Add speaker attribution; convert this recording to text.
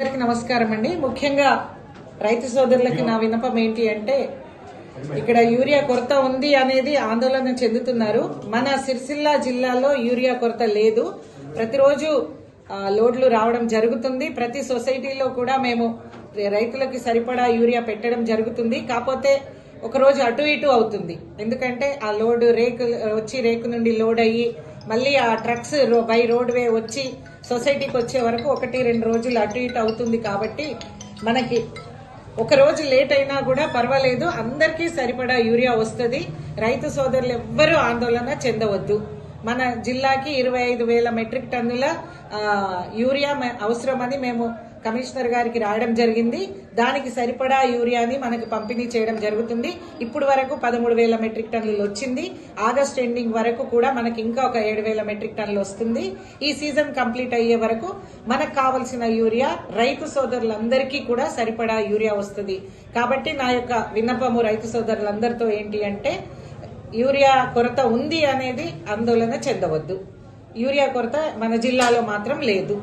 Speaker 1: అందరికీ నమస్కారం అండి. ముఖ్యంగా రైతు సోదరులకి నా విన్నపం ఏంటి అంటే, ఇక్కడ యూరియా కొరత ఉంది అనేది ఆందోళన చెందుతున్నారు. మన సిరిసిల్ల జిల్లాలో యూరియా కొరత లేదు. ప్రతిరోజు లోడ్లు రావడం జరుగుతుంది. ప్రతి సొసైటీలో కూడా మేము రైతులకి సరిపడా యూరియా పెట్టడం జరుగుతుంది. కాకపోతే ఒక రోజు అటు ఇటు అవుతుంది. ఎందుకంటే ఆ లోడ్ రేకు నుండి లోడ్ అయ్యి మళ్ళీ ఆ ట్రక్స్ బై రోడ్ వే వచ్చి సొసైటీకి వచ్చే వరకు 1-2 రోజులు అటు ఇటు అవుతుంది. కాబట్టి మనకి ఒక రోజు లేట్ అయినా కూడా పర్వాలేదు, అందరికీ సరిపడా యూరియా వస్తుంది. రైతు సోదరులు ఎవ్వరూ ఆందోళన చెందవద్దు. మన జిల్లాకి 25,000 మెట్రిక్ టన్నుల యూరియా అవసరమని మేము కమిషనర్ గారికి రాయడం జరిగింది. దానికి సరిపడా యూరియాని మనకు పంపిణీ చేయడం జరుగుతుంది. ఇప్పుడు వరకు 13,000 మెట్రిక్ టన్నులు వచ్చింది. ఆగస్ట్ ఎండింగ్ వరకు కూడా మనకి ఇంకా ఒక 7,000 మెట్రిక్ టన్నులు వస్తుంది. ఈ సీజన్ కంప్లీట్ అయ్యే వరకు మనకు కావలసిన యూరియా రైతు సోదరులందరికీ కూడా సరిపడా యూరియా వస్తుంది. కాబట్టి నా యొక్క విన్నపము రైతు సోదరులందరితో ఏంటి అంటే, యూరియా కొరత ఉంది అనేది ఆందోళన చెందవద్దు. యూరియా కొరత మన జిల్లాలో మాత్రం లేదు.